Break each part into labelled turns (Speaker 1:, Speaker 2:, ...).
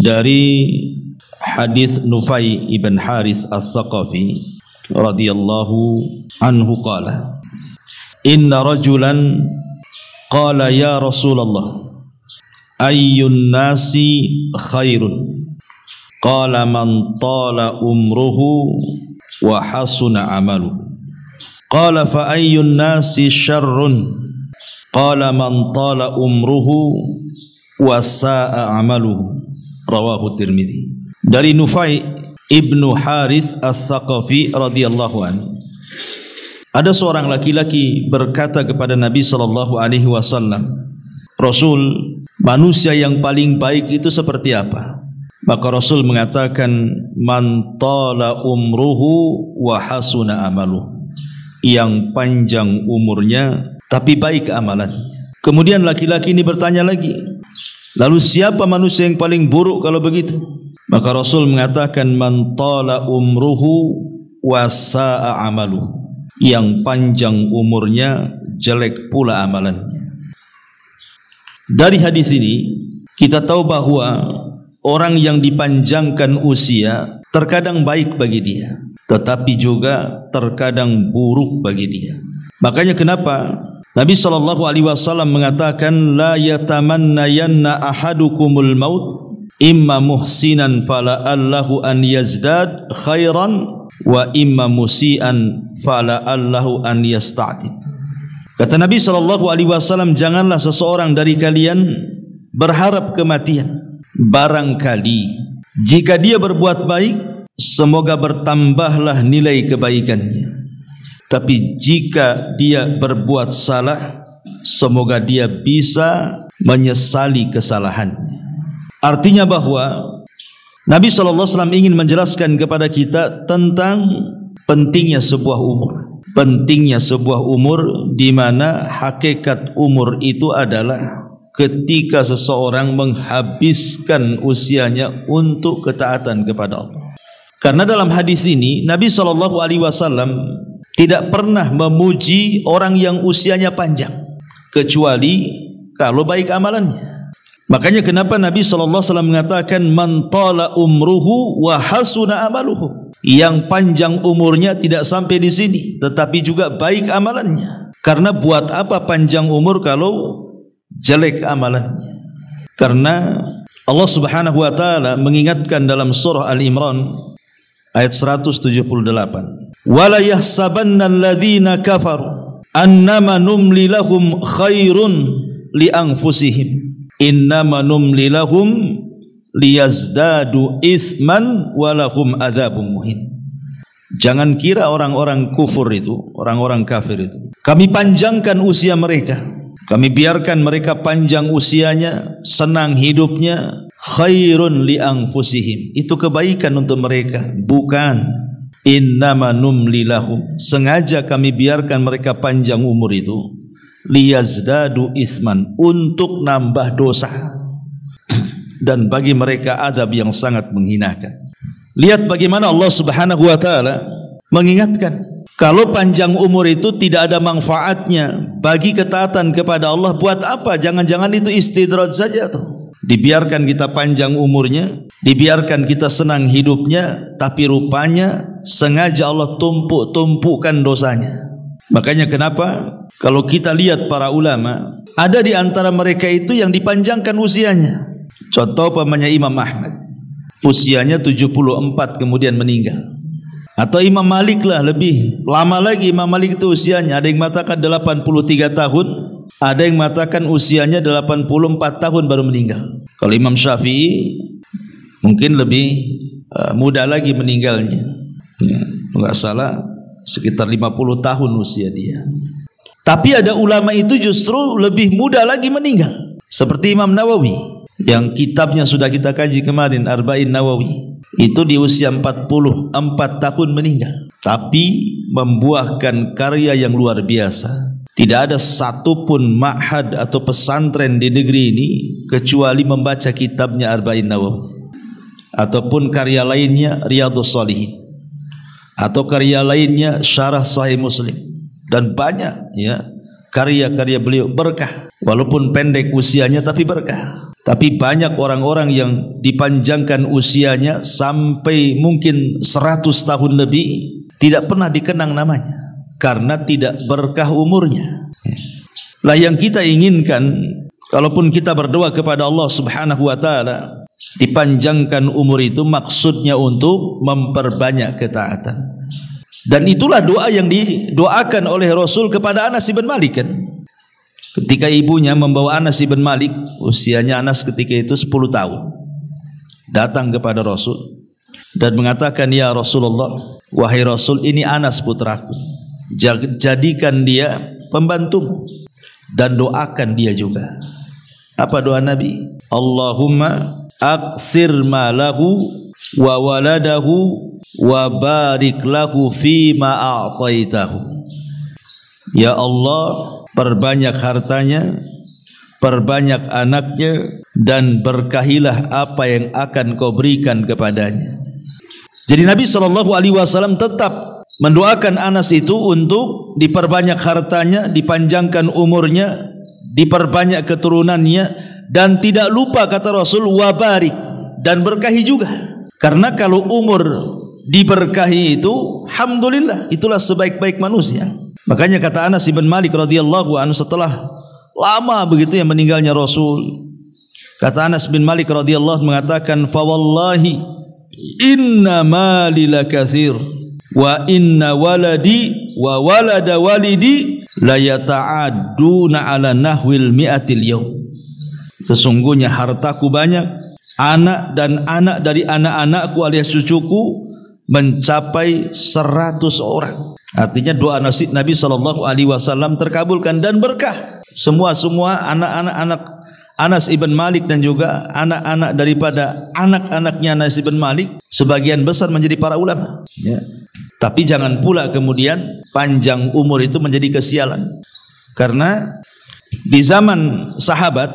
Speaker 1: dari hadis Nufai ibn Harith al-Thaqafi radhiyallahu anhu qala, inna rajulan qala ya Rasulullah ayyun nasi khairun, qala man tala umruhu wa hasuna amaluhu, qala fa ayyun nasi syarrun, qala man tala umruhu wa sa'a amaluhu, rawahu Tirmidzi. Dari Nufai ibnu Harith al-Thaqafi radhiyallahu anhu, ada seorang laki-laki berkata kepada Nabi sallallahu alaihi wasallam, Rasul, manusia yang paling baik itu seperti apa? Maka Rasul mengatakan, man tala umruhu wa hasuna amaluhu, yang panjang umurnya tapi baik amalan. Kemudian laki-laki ini bertanya lagi, lalu siapa manusia yang paling buruk kalau begitu? Maka Rasul mengatakan, man tala umruhu wa sa'a amaluhu, yang panjang umurnya jelek pula amalannya. Dari hadis ini kita tahu bahwa orang yang dipanjangkan usia terkadang baik bagi dia, tetapi juga terkadang buruk bagi dia. Makanya kenapa Nabi SAW mengatakan, la yatamannayanna ahadukumul maut imma muhsinan fala'allahu an yazdad khairan wa imma musian fala'allahu an yasta'tid. Kata Nabi SAW, janganlah seseorang dari kalian berharap kematian. Barangkali jika dia berbuat baik, semoga bertambahlah nilai kebaikannya. Tapi jika dia berbuat salah, semoga dia bisa menyesali kesalahannya. Artinya bahwa Nabi SAW ingin menjelaskan kepada kita tentang pentingnya sebuah umur. Pentingnya sebuah umur, di mana hakikat umur itu adalah ketika seseorang menghabiskan usianya untuk ketaatan kepada Allah. Karena dalam hadis ini Nabi SAW tidak pernah memuji orang yang usianya panjang, kecuali kalau baik amalannya. Makanya kenapa Nabi SAW mengatakan, man tala umruhu wa hasuna amaluhu, yang panjang umurnya tidak sampai di sini, tetapi juga baik amalannya. Karena buat apa panjang umur kalau jelek amalannya? Karena Allah Subhanahu wa taala mengingatkan dalam surah Al-Imran ayat 178, wala yahsabanna alladhina kafaru annama numli lahum khairun li anfusihim innama numli lahum liyazdadu ithman walahum adzabun muhin. Jangan kira orang-orang kufur itu, orang-orang kafir itu, kami panjangkan usia mereka, kami biarkan mereka panjang usianya, senang hidupnya, khairun li anfusihim, itu kebaikan untuk mereka. Bukan, innama numli lahum, sengaja kami biarkan mereka panjang umur itu, liyazdadu itsman, untuk nambah dosa, dan bagi mereka adab yang sangat menghinakan. Lihat bagaimana Allah Subhanahu wa taala mengingatkan, kalau panjang umur itu tidak ada manfaatnya bagi ketaatan kepada Allah, buat apa? Jangan-jangan itu istidraj saja tuh. Dibiarkan kita panjang umurnya, dibiarkan kita senang hidupnya, tapi rupanya sengaja Allah tumpuk-tumpukan dosanya. Makanya kenapa kalau kita lihat para ulama, ada di antara mereka itu yang dipanjangkan usianya. Contoh pamannya Imam Ahmad, usianya 74 kemudian meninggal. Atau Imam Malik lah, lebih lama lagi Imam Malik itu usianya, ada yang mengatakan 83 tahun, ada yang mengatakan usianya 84 tahun baru meninggal. Kalau Imam Syafi'i mungkin lebih muda lagi meninggalnya, ya, enggak salah sekitar 50 tahun usia dia. Tapi ada ulama itu justru lebih muda lagi meninggal, seperti Imam Nawawi yang kitabnya sudah kita kaji kemarin, Arba'in Nawawi. Itu di usia 44 tahun meninggal, tapi membuahkan karya yang luar biasa. Tidak ada satupun ma'had atau pesantren di negeri ini kecuali membaca kitabnya Arba'in Nawawi, ataupun karya lainnya Riyadhus Shalihin, atau karya lainnya Syarah Sahih Muslim, dan banyak ya karya-karya beliau berkah. Walaupun pendek usianya tapi berkah. Tapi banyak orang-orang yang dipanjangkan usianya sampai mungkin 100 tahun lebih tidak pernah dikenang namanya karena tidak berkah umurnya. Lah yang kita inginkan, kalaupun kita berdoa kepada Allah Subhanahu wa taala dipanjangkan umur, itu maksudnya untuk memperbanyak ketaatan. Dan itulah doa yang didoakan oleh Rasul kepada Anas bin Malik kan. Ketika ibunya membawa Anas bin Malik, usianya Anas ketika itu 10 tahun, datang kepada Rasul dan mengatakan, "Ya Rasulullah, wahai Rasul, ini Anas putraku. Jadikan dia pembantumu dan doakan dia juga." Apa doa Nabi? Allahumma aktsir malahu wa waladahu wa barik lahu fima a'taitahu. Ya Allah, perbanyak hartanya, perbanyak anaknya, dan berkahilah apa yang akan kau berikan kepadanya. Jadi Nabi SAW tetap mendoakan Anas itu untuk diperbanyak hartanya, dipanjangkan umurnya, diperbanyak keturunannya, dan tidak lupa kata Rasul wabarik, dan berkahi juga. Karena kalau umur diberkahi itu, alhamdulillah, itulah sebaik-baik manusia. Makanya kata Anas bin Malik radhiyallahu anhu setelah lama begitu yang meninggalnya Rasul, kata Anas bin Malik radhiyallahu mengatakan, "Fa wallahi inna mali lakatsir wa inna waladi wa walada walidi la yata'adduna ala nahwil mi'atil yawm." Sesungguhnya hartaku banyak, anak dan anak dari anak-anakku alias cucuku mencapai 100 orang. Artinya doa Nabi SAW terkabulkan dan berkah. Semua anak-anak Anas ibn Malik dan juga anak-anak daripada anak-anaknya Anas ibn Malik sebagian besar menjadi para ulama. Ya. Tapi jangan pula kemudian panjang umur itu menjadi kesialan. Karena di zaman sahabat,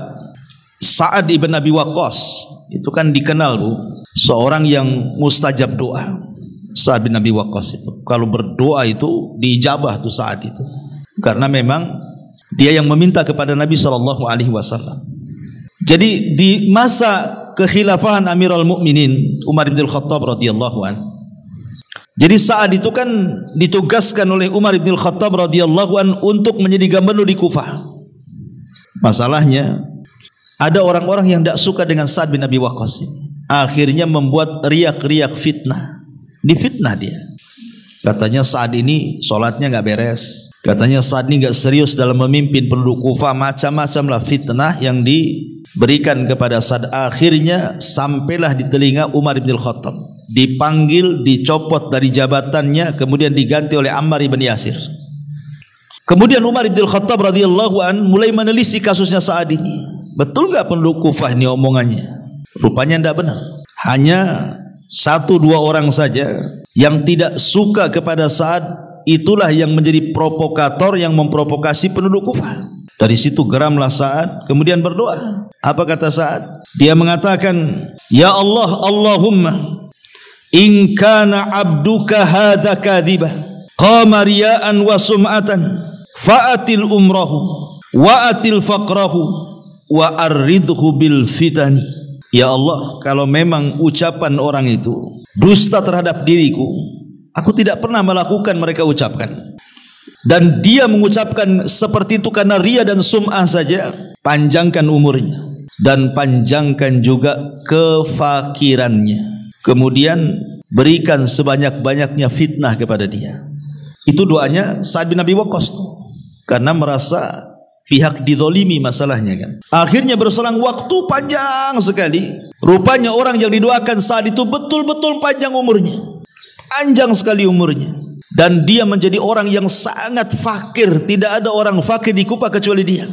Speaker 1: Sa'ad ibn Abi Waqqas itu kan dikenal seorang yang mustajab doa. Sa'ad bin Abi Waqqas itu kalau berdoa itu diijabah tuh Sa'ad itu, karena memang dia yang meminta kepada Nabi SAW. Jadi di masa kekhilafahan Amirul Mukminin Umar bin Khattab radhiyallahu an, jadi Sa'ad itu kan ditugaskan oleh Umar bin Khattab radhiyallahu an untuk menjadi gubernur di Kufah. Masalahnya ada orang-orang yang tidak suka dengan Sa'ad bin Abi Waqqas ini, akhirnya membuat riak-riak fitnah. Difitnah dia, katanya Sa'ad ini sholatnya nggak beres, katanya Sa'ad ini nggak serius dalam memimpin penduduk Kufah, macam-macam lah fitnah yang diberikan kepada Sa'ad. Akhirnya sampailah di telinga Umar bin Khattab, dipanggil, dicopot dari jabatannya, kemudian diganti oleh Ammar bin Yasir. Kemudian Umar bin Khattab radhiyallahu an mulai menelisik kasusnya Sa'ad ini. Betul nggak penduduk Kufah ini omongannya? Rupanya tidak benar. Hanya 1-2 orang saja yang tidak suka kepada Sa'ad, itulah yang menjadi provokator yang memprovokasi penduduk Kufah. Dari situ geramlah Sa'ad, kemudian berdoa. Apa kata Sa'ad? Dia mengatakan, "Ya Allah, Allahumma in kana abduka hadza kadhiba qama riya'an wa sum'atan fa'atil umrahu wa atil faqrahu wa arridhu bil fitani." Ya Allah, kalau memang ucapan orang itu dusta terhadap diriku, aku tidak pernah melakukan mereka ucapkan, dan dia mengucapkan seperti itu karena ria dan sum'ah saja, panjangkan umurnya dan panjangkan juga kefakirannya, kemudian berikan sebanyak-banyaknya fitnah kepada dia. Itu doanya Sa'ad bin Abi Waqqas tuh, karena merasa pihak dizolimi masalahnya kan. Akhirnya berselang waktu panjang sekali, rupanya orang yang didoakan Sa'ad itu betul-betul panjang umurnya, panjang sekali umurnya, dan dia menjadi orang yang sangat fakir. Tidak ada orang fakir di Kufah kecuali dia.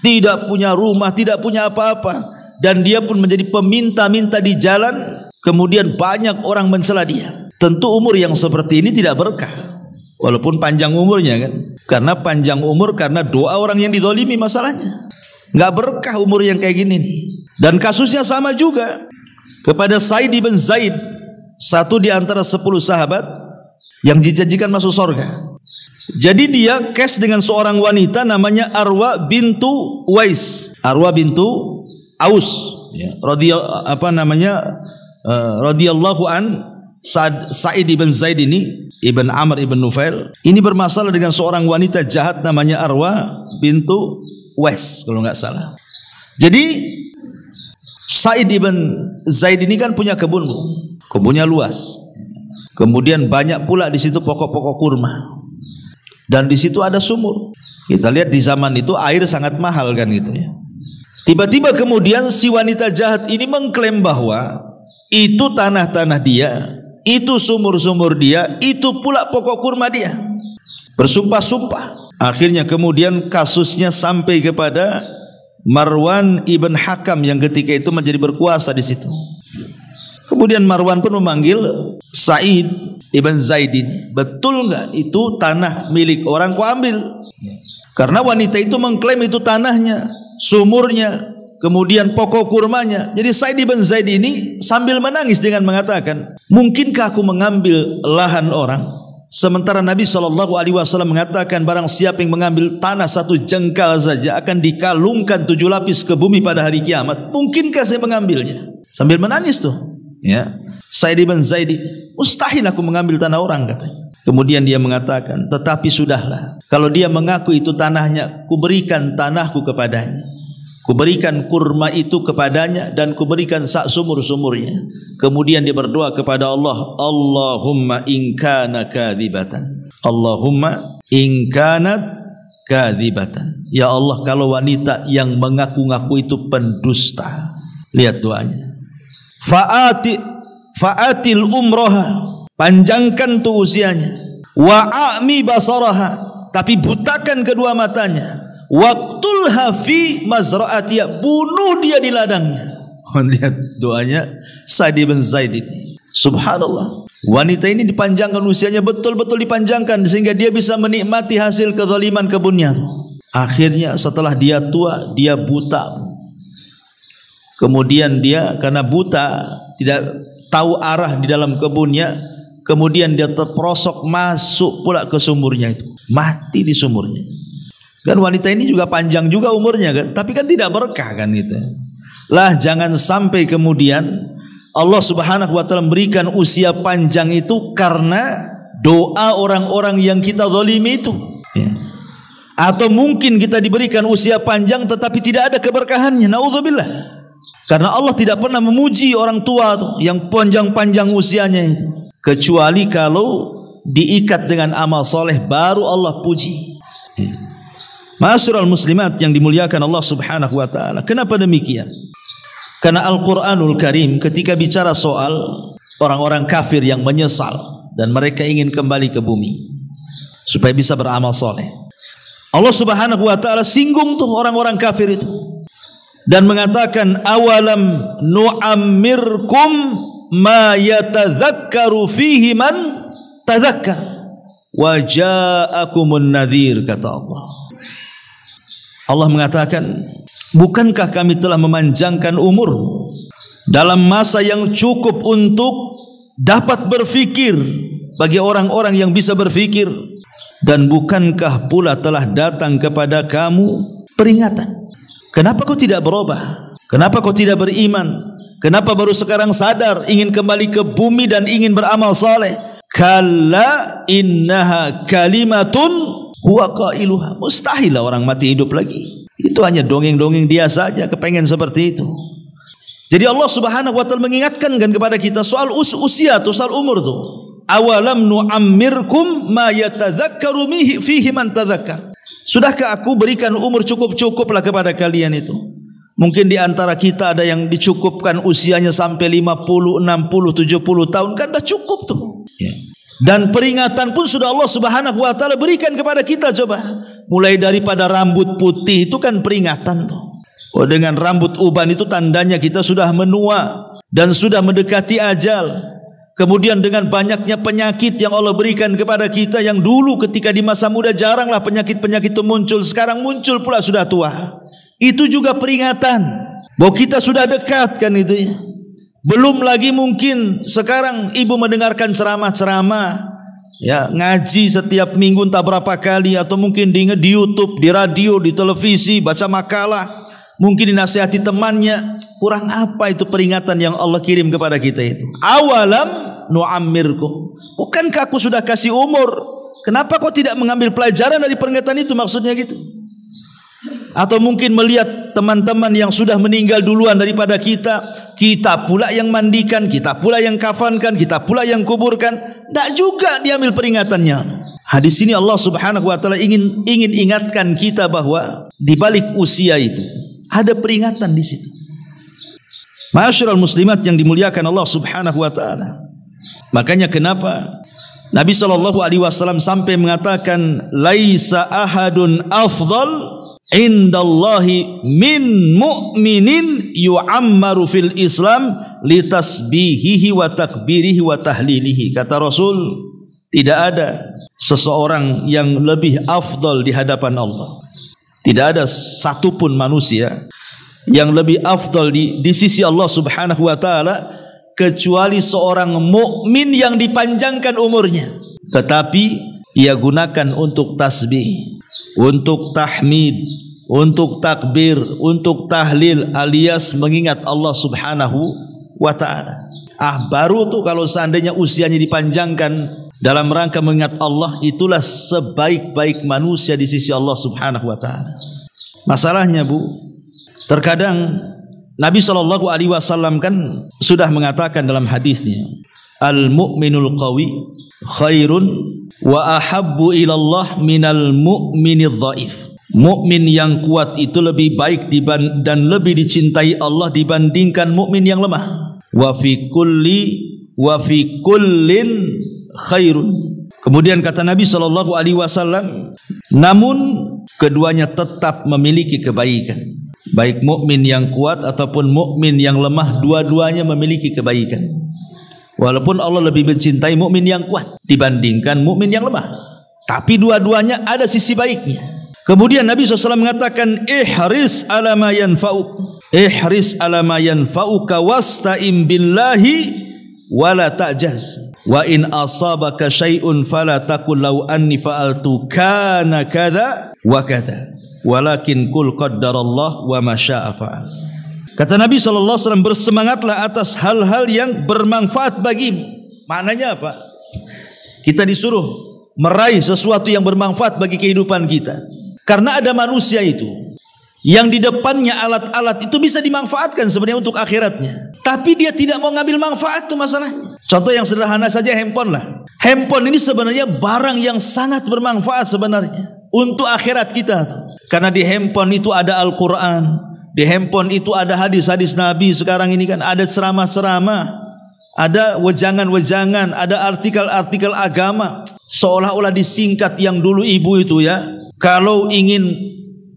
Speaker 1: Tidak punya rumah, tidak punya apa-apa, dan dia pun menjadi peminta-minta di jalan. Kemudian banyak orang mencela dia. Tentu umur yang seperti ini tidak berkah, walaupun panjang umurnya kan. Karena panjang umur karena doa orang yang dizalimi masalahnya. Nggak berkah umur yang kayak gini nih. Dan kasusnya sama juga kepada Sa'id bin Zaid, satu di antara 10 sahabat yang dijanjikan masuk surga. Jadi dia kes dengan seorang wanita namanya Arwa bintu Uwais. Arwa bintu Aus, ya, radhiyallahu an Sa'id ibn Zaid ini, Ibn Amr ibn Nufail, ini bermasalah dengan seorang wanita jahat namanya Arwa bintu Wes kalau nggak salah. Jadi Sa'id ibn Zaid ini kan punya kebunnya luas. Kemudian banyak pula di situ pokok-pokok kurma. Dan di situ ada sumur. Kita lihat di zaman itu air sangat mahal kan gitu ya. Tiba-tiba kemudian si wanita jahat ini mengklaim bahwa itu tanah-tanah dia, itu sumur-sumur dia, itu pula pokok kurma dia. Bersumpah-sumpah. Akhirnya kemudian kasusnya sampai kepada Marwan ibn Hakam yang ketika itu menjadi berkuasa di situ. Kemudian Marwan pun memanggil Sa'id ibn Zaid ini, betul nggak itu tanah milik orang kau ambil? Karena wanita itu mengklaim itu tanahnya, sumurnya, kemudian pokok kurmanya. Jadi Sa'id ibn Zaid ini sambil menangis dengan mengatakan, mungkinkah aku mengambil lahan orang? Sementara Nabi SAW mengatakan barang siapa yang mengambil tanah satu jengkal saja akan dikalungkan 7 lapis ke bumi pada hari kiamat. Mungkinkah saya mengambilnya? Sambil menangis tuh, ya. Sa'id ibn Zaid, mustahil aku mengambil tanah orang katanya. Kemudian dia mengatakan, tetapi sudahlah, kalau dia mengaku itu tanahnya, kuberikan tanahku kepadanya, kuberikan kurma itu kepadanya, dan kuberikan sak sumur-sumurnya. Kemudian dia berdoa kepada Allah, Allahumma in kana kadzibatan, Allahumma in kanat kadzibatan. Ya Allah, kalau wanita yang mengaku-ngaku itu pendusta. Lihat doanya, fa'atil umroha, panjangkan tuh usianya, wa'ami basaraha, tapi butakan kedua matanya, waqtulha fi mazra'atiha, bunuh dia di ladangnya. Lihat doanya Sa'id bin Zaid ini. Subhanallah, wanita ini dipanjangkan usianya, betul-betul dipanjangkan sehingga dia bisa menikmati hasil kezaliman kebunnya. Akhirnya setelah dia tua, dia buta. Kemudian dia karena buta, tidak tahu arah di dalam kebunnya, kemudian dia terperosok masuk pula ke sumurnya itu, mati di sumurnya. Kan wanita ini juga panjang juga umurnya kan, tapi kan tidak berkah kan gitu. Lah jangan sampai kemudian Allah Subhanahu wa taala memberikan usia panjang itu karena doa orang-orang yang kita zalimi itu, ya. Atau mungkin kita diberikan usia panjang tetapi tidak ada keberkahannya, naudzubillah. Karena Allah tidak pernah memuji orang tua tuh yang panjang-panjang usianya itu, kecuali kalau diikat dengan amal soleh baru Allah puji. Ma'asyiral muslimat yang dimuliakan Allah Subhanahu wa taala. Kenapa demikian? Karena Al-Qur'anul Karim ketika bicara soal orang-orang kafir yang menyesal dan mereka ingin kembali ke bumi supaya bisa beramal soleh, Allah Subhanahu wa taala singgung tuh orang-orang kafir itu dan mengatakan, awalam nu'ammirkum ma yatadzakkaru fihi man tadzakkar wa ja'akumun nadhir, kata Allah. Allah mengatakan, bukankah kami telah memanjangkan umur dalam masa yang cukup untuk dapat berfikir bagi orang-orang yang bisa berfikir, dan bukankah pula telah datang kepada kamu peringatan? Kenapa kau tidak berubah? Kenapa kau tidak beriman? Kenapa baru sekarang sadar ingin kembali ke bumi dan ingin beramal saleh? Kalla innaha kalimatun huwa qailuha. Mustahil orang mati hidup lagi. Itu hanya dongeng-dongeng dia saja kepengen seperti itu. Jadi Allah Subhanahu wa taala mengingatkan kan kepada kita soal usia tuh, soal umur tuh. Awalam nu'ammirkum ma yatadzakkaru fihi man tadzakkar. Sudahkah aku berikan umur cukup-cukuplah kepada kalian itu? Mungkin di antara kita ada yang dicukupkan usianya sampai 50, 60, 70 tahun, kan dah cukup tuh. Ya. Dan peringatan pun sudah Allah Subhanahu wa taala berikan kepada kita, coba. Mulai daripada rambut putih itu kan peringatan tuh. Oh, dengan rambut uban itu tandanya kita sudah menua dan sudah mendekati ajal. Kemudian dengan banyaknya penyakit yang Allah berikan kepada kita, yang dulu ketika di masa muda jaranglah penyakit-penyakit itu muncul, sekarang muncul pula sudah tua. Itu juga peringatan bahwa kita sudah dekat kan itu ya. Belum lagi mungkin sekarang ibu mendengarkan ceramah-ceramah, ya, ngaji setiap minggu entah berapa kali, atau mungkin di YouTube, di radio, di televisi, baca makalah. mungkin dinasihati temannya. Kurang apa itu peringatan yang Allah kirim kepada kita itu? Awalam nu'ammirkum, bukankah aku sudah kasih umur? Kenapa kau tidak mengambil pelajaran dari peringatan itu? Maksudnya gitu. Atau mungkin melihat teman-teman yang sudah meninggal duluan daripada kita, kita pula yang mandikan, kita pula yang kafankan, kita pula yang kuburkan. Tak juga diambil peringatannya. Hadis ini Allah Subhanahu wa taala ingin ingatkan kita bahwa di balik usia itu ada peringatan di situ. Ma'asyiral muslimat yang dimuliakan Allah Subhanahu wa taala. Makanya kenapa Nabi sallallahu alaihi wasallam sampai mengatakan laisa ahadun afdal indallahi min mu'minin yu'ammaru fil Islam litasbihihi wa takbirihi wa tahlilihi. Kata Rasul, tidak ada seseorang yang lebih afdal di hadapan Allah. Tidak ada satupun manusia yang lebih afdal di sisi Allah Subhanahu wa taala kecuali seorang mukmin yang dipanjangkan umurnya, tetapi ia gunakan untuk tasbih, untuk tahmid, untuk takbir, untuk tahlil alias mengingat Allah Subhanahu wa taala. Baru tuh kalau seandainya usianya dipanjangkan dalam rangka mengingat Allah, itulah sebaik-baik manusia di sisi Allah Subhanahu wa taala. Masalahnya Bu, terkadang Nabi sallallahu alaihi wasallam kan sudah mengatakan dalam hadisnya, al-mu'minul qawi khairun wa ahabbu ilallah minal mu'minidh dhaif. Mukmin yang kuat itu lebih baik dan lebih dicintai Allah dibandingkan mukmin yang lemah. Wa fi kullin khairun. Kemudian kata Nabi sallallahu alaihi wasallam, namun keduanya tetap memiliki kebaikan. Baik mukmin yang kuat ataupun mukmin yang lemah, dua-duanya memiliki kebaikan. Walaupun Allah lebih mencintai mukmin yang kuat dibandingkan mukmin yang lemah, tapi dua-duanya ada sisi baiknya. Kemudian Nabi SAW mengatakan, ihris ala ma yanfa'uk, ihris ala ma yanfa'uka wasta'im billahi wala ta'jaz, wa in asabaka syai'un fala taqul law anni fa'altu kana kadza wa kadza, walakin kul qaddarallah wa ma syaa fa'al. Kata Nabi SAW, bersemangatlah atas hal-hal yang bermanfaat bagimu. Maknanya apa? Kita disuruh meraih sesuatu yang bermanfaat bagi kehidupan kita. Karena ada manusia itu yang di depannya alat-alat itu bisa dimanfaatkan sebenarnya untuk akhiratnya, tapi dia tidak mau ngambil manfaat, itu masalahnya. Contoh yang sederhana saja, handphone lah. Handphone ini sebenarnya barang yang sangat bermanfaat sebenarnya untuk akhirat kita tuh. Karena di handphone itu ada Al-Quran, di handphone itu ada hadis-hadis Nabi. Sekarang ini kan ada ceramah-ceramah, ada wejangan-wejangan, ada artikel-artikel agama. Seolah-olah disingkat yang dulu ibu itu ya, kalau ingin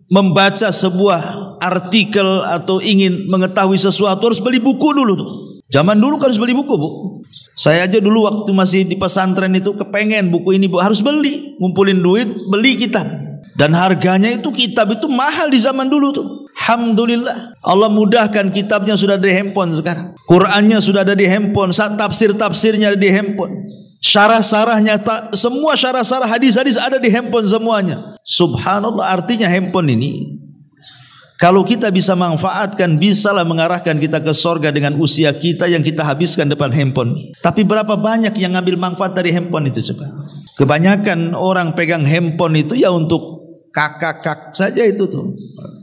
Speaker 1: membaca sebuah artikel atau ingin mengetahui sesuatu harus beli buku dulu tuh. Zaman dulu kan harus beli buku Bu. Saya aja dulu waktu masih di pesantren itu kepengen buku ini Bu, harus beli, ngumpulin duit, beli kitab. Dan harganya itu kitab itu mahal di zaman dulu tuh. Alhamdulillah Allah mudahkan, kitabnya sudah ada di handphone sekarang. Qurannya sudah ada di handphone, tafsir-tafsirnya ada di handphone. Syarah-syarahnya, semua syarah-syarah hadis-hadis ada di handphone semuanya. Subhanallah, artinya handphone ini kalau kita bisa manfaatkan, bisalah mengarahkan kita ke sorga dengan usia kita yang kita habiskan depan handphone. Tapi berapa banyak yang ngambil manfaat dari handphone itu coba? Kebanyakan orang pegang handphone itu ya untuk kakak saja itu tuh,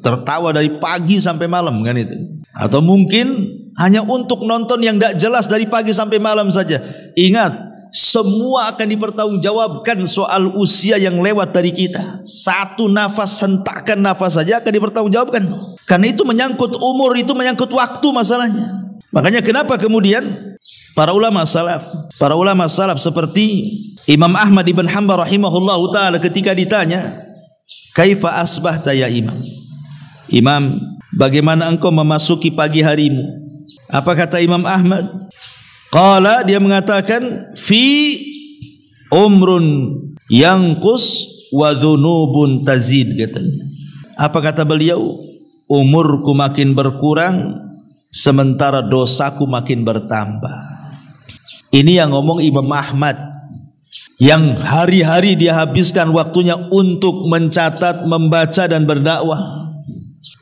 Speaker 1: tertawa dari pagi sampai malam kan itu. Atau mungkin hanya untuk nonton yang tidak jelas dari pagi sampai malam saja. Ingat, semua akan dipertanggungjawabkan soal usia yang lewat dari kita. Satu nafas, hentakan nafas saja akan dipertanggungjawabkan. Karena itu menyangkut umur, itu menyangkut waktu masalahnya. Makanya kenapa kemudian para ulama salaf seperti Imam Ahmad ibn Hanbal rahimahullahu ta'ala ketika ditanya, kaifa asbahta ya imam? Imam, bagaimana engkau memasuki pagi harimu? Apa kata Imam Ahmad? Qala, dia mengatakan, fi umrun yanqus wa dzunubun tazid, katanya. Apa kata beliau? Umurku makin berkurang sementara dosaku makin bertambah. Ini yang ngomong Imam Ahmad, yang hari-hari dia habiskan waktunya untuk mencatat, membaca dan berdakwah.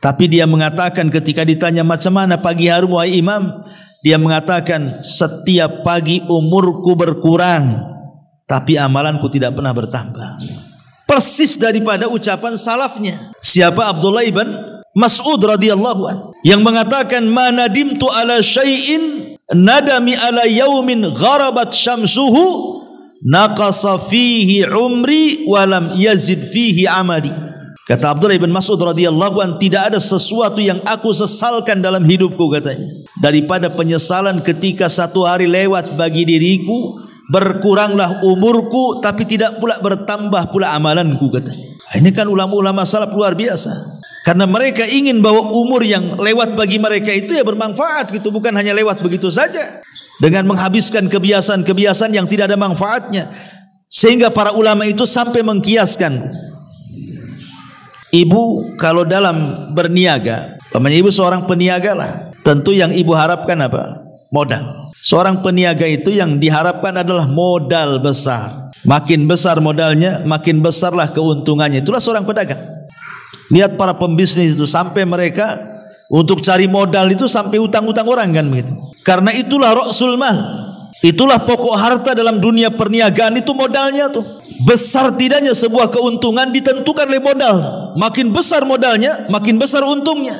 Speaker 1: Tapi dia mengatakan ketika ditanya macam mana pagi hari wahai imam, dia mengatakan setiap pagi umurku berkurang tapi amalanku tidak pernah bertambah. Persis daripada ucapan salafnya. Siapa? Abdullah ibn Mas'ud radhiyallahu an, yang mengatakan manadimtu ala syai'in nadami ala yaumin gharabat syamsuhu naqasa fihi umri walam yazid fihi amali. Kata Abdullah ibn Mas'ud radhiyallahu an, tidak ada sesuatu yang aku sesalkan dalam hidupku katanya daripada penyesalan ketika satu hari lewat bagi diriku, berkuranglah umurku tapi tidak pula bertambah pula amalanku katanya. Ini kan ulama-ulama salaf luar biasa, karena mereka ingin bahwa umur yang lewat bagi mereka itu ya bermanfaat gitu, bukan hanya lewat begitu saja dengan menghabiskan kebiasaan-kebiasaan yang tidak ada manfaatnya. Sehingga para ulama itu sampai mengkiaskan, ibu kalau dalam berniaga, namanya ibu seorang peniaga lah, tentu yang ibu harapkan apa? Modal. Seorang peniaga itu yang diharapkan adalah modal besar. Makin besar modalnya, makin besarlah keuntungannya. Itulah seorang pedagang. Lihat para pembisnis itu, sampai mereka untuk cari modal itu sampai utang-utang orang kan begitu. Karena itulah ra'sul mal, itulah pokok harta dalam dunia perniagaan, itu modalnya tuh. Besar tidaknya sebuah keuntungan ditentukan oleh modal. Makin besar modalnya, makin besar untungnya.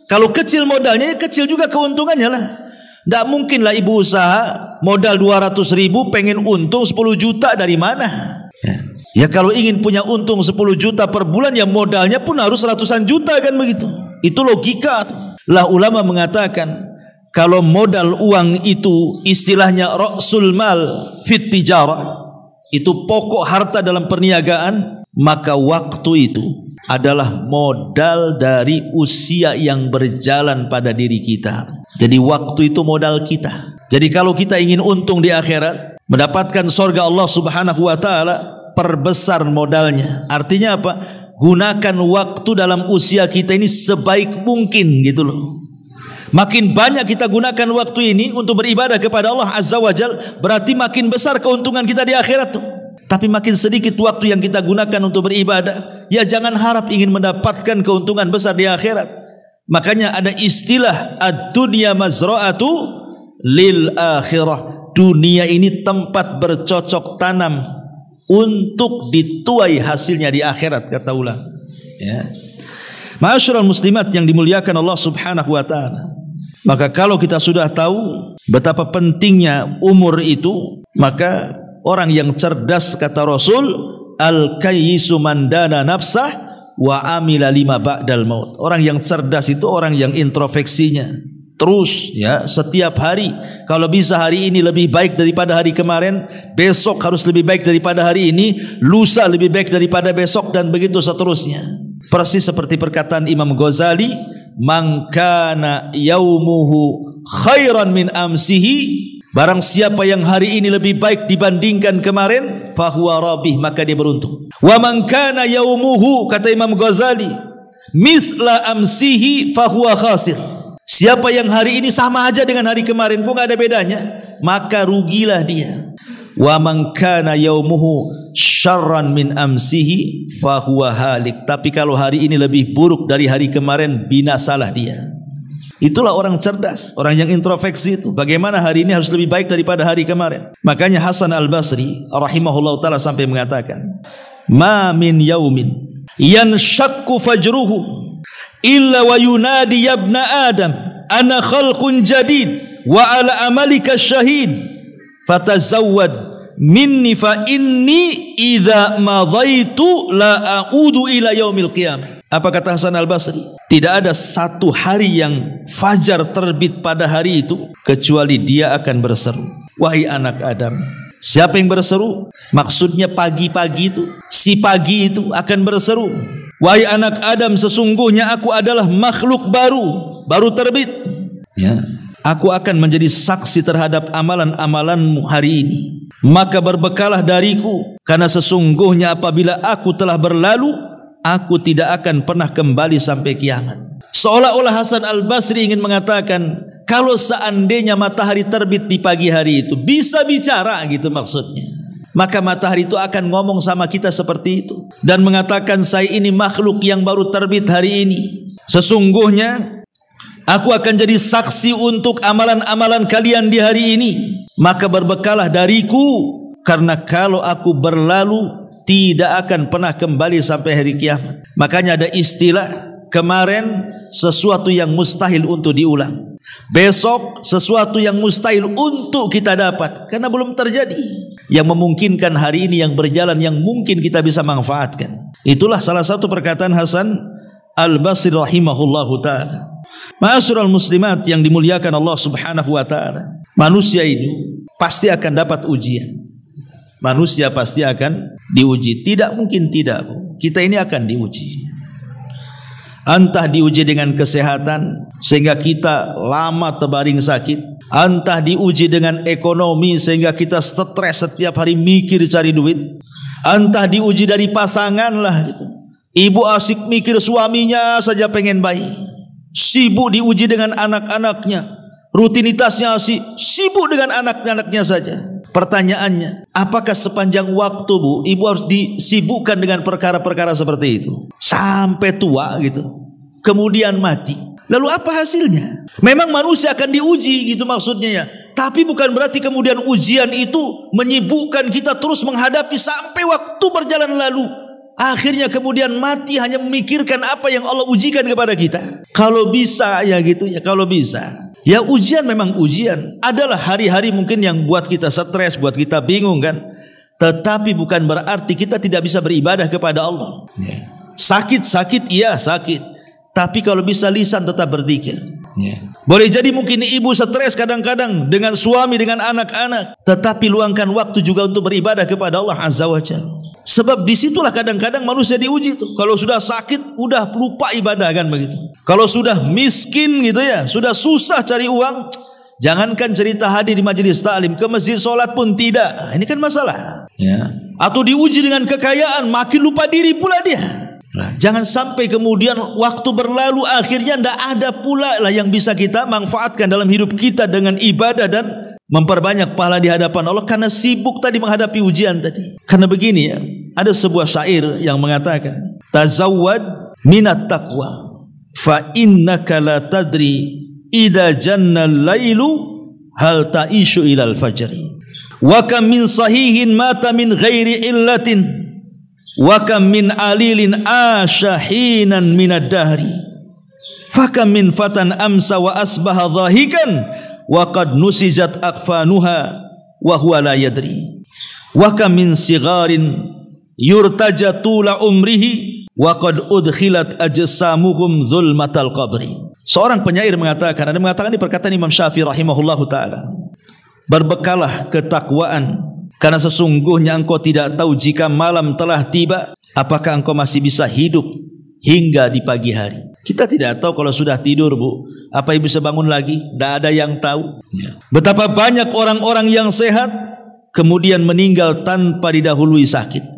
Speaker 1: Kalau kecil modalnya, ya kecil juga keuntungannya lah. Tidak mungkinlah ibu usaha modal 200.000 pengen untung 10 juta dari mana? Ya kalau ingin punya untung 10 juta per bulan, ya modalnya pun harus ratusan juta kan begitu. Itu logika. Lah ulama mengatakan kalau modal uang itu istilahnya ra'sul mal fit tijarah, itu pokok harta dalam perniagaan, maka waktu itu adalah modal dari usia yang berjalan pada diri kita. Jadi waktu itu modal kita. Jadi kalau kita ingin untung di akhirat, mendapatkan surga Allah Subhanahu wa taala, perbesar modalnya. Artinya apa? Gunakan waktu dalam usia kita ini sebaik mungkin gitu loh. Makin banyak kita gunakan waktu ini untuk beribadah kepada Allah Azza wa Jal, berarti makin besar keuntungan kita di akhirat tuh. Tapi makin sedikit waktu yang kita gunakan untuk beribadah, ya jangan harap ingin mendapatkan keuntungan besar di akhirat. Makanya ada istilah ad-dunya mazra'atu lil akhirah. Dunia ini tempat bercocok tanam untuk dituai hasilnya di akhirat, kata ulama. Ya. Ma'asyiral muslimat yang dimuliakan Allah Subhanahu wa taala. Maka kalau kita sudah tahu betapa pentingnya umur itu, maka orang yang cerdas, kata Rasul, al-kayyisu man dana nafsah wa amila lima ba'dal maut. Orang yang cerdas itu orang yang introspeksinya terus ya, setiap hari. Kalau bisa hari ini lebih baik daripada hari kemarin, besok harus lebih baik daripada hari ini, lusa lebih baik daripada besok, dan begitu seterusnya. Persis seperti perkataan Imam Ghazali, man kana yaumuhu khairan min amsihi, barang siapa yang hari ini lebih baik dibandingkan kemarin, fahuwa rabih, maka dia beruntung. Wa man kana yaumuhu, kata Imam Ghazali, mithla amsihi fahuwa khasir. Siapa yang hari ini sama aja dengan hari kemarin pun gak ada bedanya, maka rugilah dia. Wa man kana yaumuhu syarran min amsihi fahuwa halik. Tapi kalau hari ini lebih buruk dari hari kemarin, binasalah dia. Itulah orang cerdas, orang yang introspeksi itu. Bagaimana hari ini harus lebih baik daripada hari kemarin. Makanya Hasan al-Basri rahimahullah ta'ala sampai mengatakan, ma min yaumin yanshakku fajruhu illa wa yunadi yabna adam ana khalqun jadid wa ala amalika syahid fatazawwad minni fa inni idza madaitu la a'udu ila yaumil qiyamah. Apa kata Hasan al-Basri? Tidak ada satu hari yang fajar terbit pada hari itu kecuali dia akan berseru, wahai anak Adam. Siapa yang berseru? Maksudnya pagi-pagi itu, si pagi itu akan berseru, wahai anak Adam, sesungguhnya aku adalah makhluk baru terbit. Ya, aku akan menjadi saksi terhadap amalan-amalanmu hari ini. Maka berbekalah dariku, karena sesungguhnya apabila aku telah berlalu, aku tidak akan pernah kembali sampai kiamat. Seolah-olah Hasan al-Basri ingin mengatakan, kalau seandainya matahari terbit di pagi hari itu, bisa bicara gitu maksudnya, maka matahari itu akan ngomong sama kita seperti itu dan mengatakan, saya ini makhluk yang baru terbit hari ini. Sesungguhnya aku akan jadi saksi untuk amalan-amalan kalian di hari ini. Maka berbekalah dariku, karena kalau aku berlalu tidak akan pernah kembali sampai hari kiamat. Makanya ada istilah, kemarin sesuatu yang mustahil untuk diulang, besok sesuatu yang mustahil untuk kita dapat, karena belum terjadi. Yang memungkinkan hari ini yang berjalan, yang mungkin kita bisa manfaatkan. Itulah salah satu perkataan Hasan Al-Basri rahimahullahu ta'ala. Ma'asyiral muslimat yang dimuliakan Allah subhanahu wa ta'ala, manusia ini pasti akan dapat ujian. Manusia pasti akan diuji. Tidak mungkin tidak. Kita ini akan diuji. Entah diuji dengan kesehatan sehingga kita lama terbaring sakit, entah diuji dengan ekonomi sehingga kita stres setiap hari mikir cari duit, entah diuji dari pasangan lah gitu. Ibu asik mikir suaminya saja pengen bayi, sibuk diuji dengan anak-anaknya, rutinitasnya sibuk dengan anak-anaknya saja. Pertanyaannya, apakah sepanjang waktu Bu, ibu harus disibukkan dengan perkara-perkara seperti itu sampai tua gitu, kemudian mati? Lalu apa hasilnya? Memang manusia akan diuji gitu maksudnya ya, tapi bukan berarti kemudian ujian itu menyibukkan kita terus menghadapi sampai waktu berjalan lalu. Akhirnya kemudian mati hanya memikirkan apa yang Allah ujikan kepada kita. Kalau bisa ya gitu ya, kalau bisa. Ya ujian memang ujian. Adalah hari-hari mungkin yang buat kita stres, buat kita bingung kan. Tetapi bukan berarti kita tidak bisa beribadah kepada Allah. Sakit-sakit iya sakit, tapi kalau bisa lisan tetap berzikir. Boleh jadi mungkin ibu stres kadang-kadang dengan suami, dengan anak-anak, tetapi luangkan waktu juga untuk beribadah kepada Allah Azza wa Jalla. Sebab disitulah kadang-kadang manusia diuji itu. Kalau sudah sakit, udah lupa ibadah kan begitu. Kalau sudah miskin gitu ya, sudah susah cari uang, jangankan cerita hadir di majelis taklim, ke masjid sholat pun tidak. Ini kan masalah. Atau diuji dengan kekayaan, makin lupa diri pula dia. Nah, jangan sampai kemudian waktu berlalu akhirnya tidak ada pula lah yang bisa kita manfaatkan dalam hidup kita dengan ibadah dan memperbanyak pahala di hadapan Allah karena sibuk tadi menghadapi ujian tadi. Karena begini ya, ada sebuah syair yang mengatakan, tazawwad minat taqwa fa innaka la tadri idza janna al-lailu hal ta'ishu ilal fajri wa kam min sahihin mata min ghairi illatin wa kam min alilin ashahinan minad dahri fa kam min fatan amsa wa asbaha dhahikan wa qad nusijat akfanuha wa huwa la yadri wa kam min sigarin yurtaja tula umrihi wa qad udkhilat ajsamuhum zulmatal qabri. Seorang penyair mengatakan, ada mengatakan di perkataan Imam Syafi'i rahimahullahu taala, berbekalah ketakwaan karena sesungguhnya engkau tidak tahu jika malam telah tiba apakah engkau masih bisa hidup hingga di pagi hari. Kita tidak tahu kalau sudah tidur Bu, apa yang bisa bangun lagi? Tidak ada yang tahu. Betapa banyak orang-orang yang sehat kemudian meninggal tanpa didahului sakit.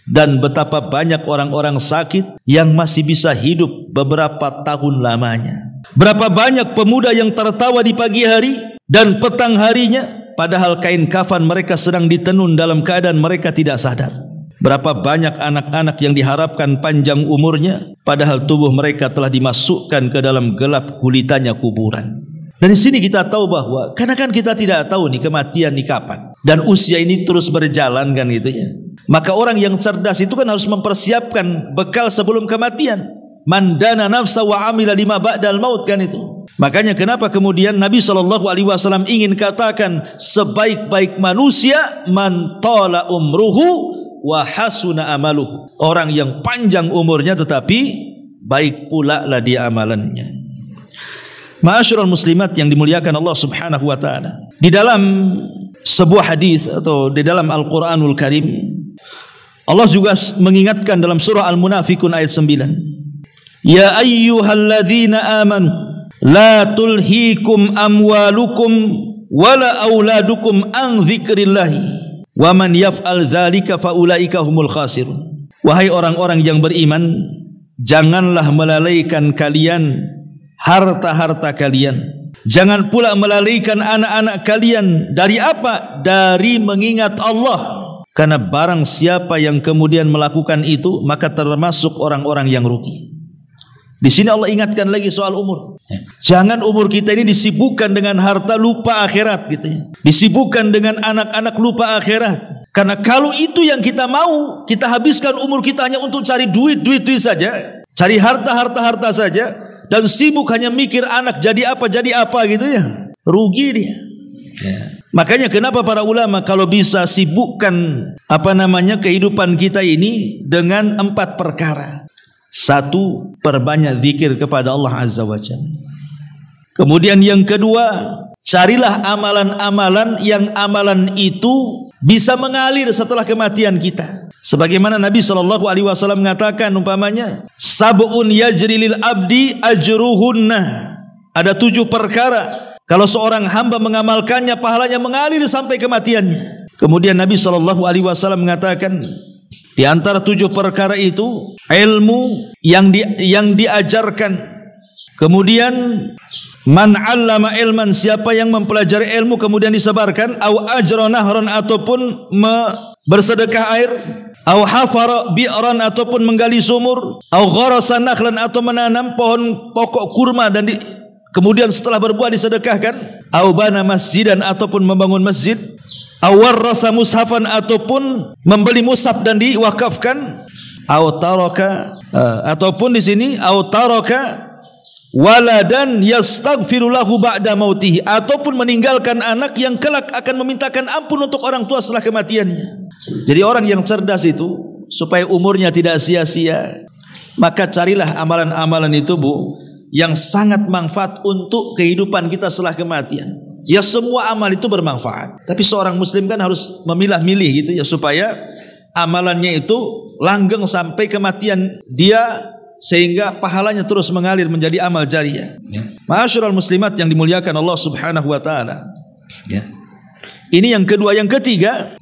Speaker 1: Dan betapa banyak orang-orang sakit yang masih bisa hidup beberapa tahun lamanya. Berapa banyak pemuda yang tertawa di pagi hari dan petang harinya, padahal kain kafan mereka sedang ditenun dalam keadaan mereka tidak sadar. Berapa banyak anak-anak yang diharapkan panjang umurnya, padahal tubuh mereka telah dimasukkan ke dalam gelap gulitannya kuburan. Dan di sini kita tahu bahwa karena kan kita tidak tahu nih kematian nih kapan, dan usia ini terus berjalan kan gitu ya. Maka orang yang cerdas itu kan harus mempersiapkan bekal sebelum kematian. Mandana nafsa wa amila lima ba'dal maut kan itu. Makanya kenapa kemudian Nabi SAW ingin katakan sebaik-baik manusia man tala umruhu wa hasuna amaluhu. Orang yang panjang umurnya tetapi baik pula lah dia amalannya. Ma'asyiral muslimat yang dimuliakan Allah Subhanahu wa taala. Di dalam sebuah hadis atau di dalam Al-Qur'anul Karim, Allah juga mengingatkan dalam surah Al-Munafiqun ayat 9. Ya ayyuhalladzina amanu la tulhikum amwalukum wala auladukum an dzikrillahi wa man yaf'al dzalika faulaika humul khasirun. Wahai orang-orang yang beriman, janganlah melalaikan kalian harta-harta kalian. Jangan pula melalaikan anak-anak kalian dari apa? Dari mengingat Allah. Karena barang siapa yang kemudian melakukan itu, maka termasuk orang-orang yang rugi. Di sini Allah ingatkan lagi soal umur. Jangan umur kita ini disibukkan dengan harta, lupa akhirat gitu ya. Disibukkan dengan anak-anak, lupa akhirat. Karena kalau itu yang kita mau, kita habiskan umur kita hanya untuk cari duit saja, cari harta saja, dan sibuk hanya mikir anak jadi apa gitu ya. Rugi dia. Ya. Makanya kenapa para ulama kalau bisa sibukkan kehidupan kita ini dengan 4 perkara. 1, perbanyak zikir kepada Allah Azza wa Jalla. Kemudian yang kedua, carilah amalan-amalan yang amalan itu bisa mengalir setelah kematian kita. Sebagaimana Nabi SAW mengatakan umpamanya, sab'un yajri lil abdi ajruhunna. Ada 7 perkara kalau seorang hamba mengamalkannya, pahalanya mengalir sampai kematiannya. Kemudian Nabi SAW mengatakan, di antara 7 perkara itu ilmu yang diajarkan. Kemudian man 'allama ilman, siapa yang mempelajari ilmu kemudian disebarkan, au ajra nahran, ataupun bersedekah air, au hafara bi'ran, ataupun menggali sumur, au gharasa nakhlan, atau menanam pokok kurma dan kemudian setelah berbuah disedekahkan, au bana masjidan, ataupun membangun masjid, au warratha mushafan, ataupun membeli mushaf dan diwakafkan, au taraka, ataupun di sini au taraka waladan yastaghfiru lahu ba'da mautihi, ataupun meninggalkan anak yang kelak akan memintakan ampun untuk orang tua setelah kematiannya. Jadi orang yang cerdas itu supaya umurnya tidak sia-sia, maka carilah amalan-amalan itu yang sangat manfaat untuk kehidupan kita setelah kematian. Ya, semua amal itu bermanfaat, tapi seorang muslim kan harus memilah-milih gitu ya, supaya amalannya itu langgeng sampai kematian dia, sehingga pahalanya terus mengalir menjadi amal jariyah. Ma'asyiral muslimat yang dimuliakan Allah Subhanahu wa taala. Ya. Ini yang kedua. Yang ketiga,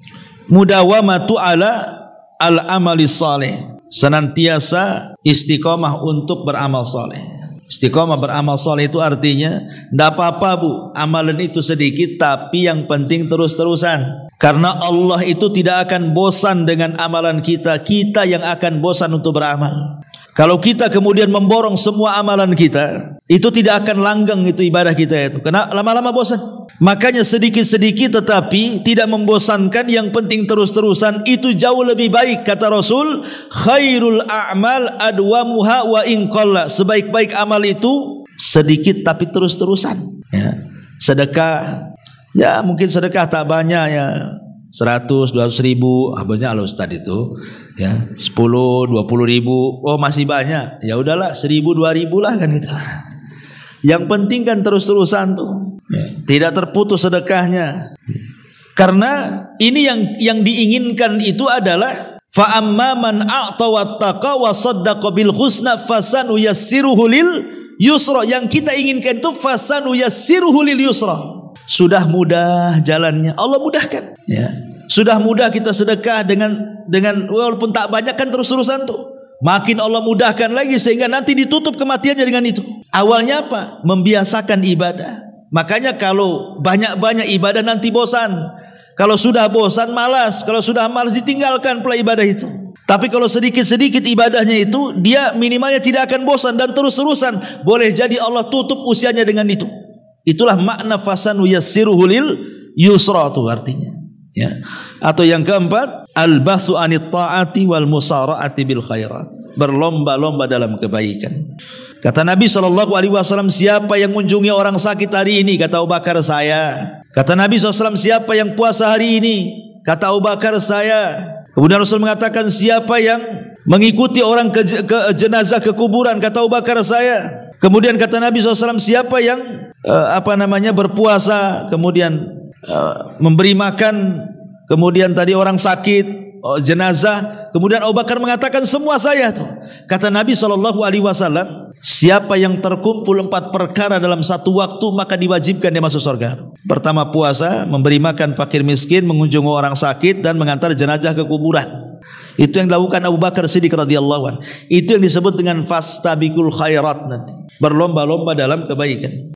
Speaker 1: mudawamatu ala al-amali saleh. Senantiasa istiqomah untuk beramal saleh. Istiqomah beramal saleh itu artinya tidak apa-apa amalan itu sedikit, tapi yang penting terus-terusan. Karena Allah itu tidak akan bosan dengan amalan kita, kita yang akan bosan untuk beramal. Kalau kita kemudian memborong semua amalan kita, itu tidak akan langgeng itu ibadah kita itu, karena lama-lama bosan. Makanya sedikit-sedikit tetapi tidak membosankan, yang penting terus-terusan, itu jauh lebih baik. Kata Rasul, khairul a'mal adwamuha wa in qalla. Sebaik-baik amal itu sedikit tapi terus-terusan. Ya. Sedekah, ya mungkin sedekah tak banyak ya, 100-200 ribu, banyak loh Ustaz itu ya, 10-20 ribu, oh masih banyak, ya udahlah 1.000-2.000 lah kan gitu. Yang penting kan terus-terusan tuh ya, tidak terputus sedekahnya. Karena ini yang diinginkan itu adalah fa amma man a'ta wattaqa wa saddaqa bil husna fasanu yassiruhu lil yusra. Yang kita inginkan itu fasanu yassiruhu lil yusra. Sudah mudah jalannya, Allah mudahkan ya. Sudah mudah kita sedekah dengan walaupun tak banyak kan terus-terusan tuh. Makin Allah mudahkan lagi sehingga nanti ditutup kematiannya dengan itu. Awalnya apa? Membiasakan ibadah. Makanya kalau banyak-banyak ibadah nanti bosan. Kalau sudah bosan malas, kalau sudah malas ditinggalkan pula ibadah itu. Tapi kalau sedikit-sedikit ibadahnya itu, dia minimalnya tidak akan bosan dan terus-terusan. Boleh jadi Allah tutup usianya dengan itu. Itulah makna fasanu yassiruhu lil yusra itu artinya. Ya. Atau yang keempat, al-bathu anit ta'ati wal musara'ati bil khairat. Berlomba-lomba dalam kebaikan. Kata Nabi SAW, siapa yang mengunjungi orang sakit hari ini? Kata Abu Bakar, saya. Kata Nabi SAW, siapa yang puasa hari ini? Kata Abu Bakar, saya. Kemudian Rasul mengatakan, siapa yang mengikuti orang ke jenazah ke kuburan? Kata Abu Bakar, saya. Kemudian kata Nabi SAW, siapa yang berpuasa, kemudian memberi makan, kemudian tadi orang sakit, jenazah. Kemudian Abu Bakar mengatakan, semua saya tuh. Kata Nabi SAW, siapa yang terkumpul 4 perkara dalam satu waktu, maka diwajibkan dia masuk surga. Pertama puasa, memberi makan fakir miskin, mengunjungi orang sakit, dan mengantar jenazah ke kuburan. Itu yang dilakukan Abu Bakar Siddiq radhiyallahu anhu. Itu yang disebut dengan fastabiqul khairat, berlomba-lomba dalam kebaikan.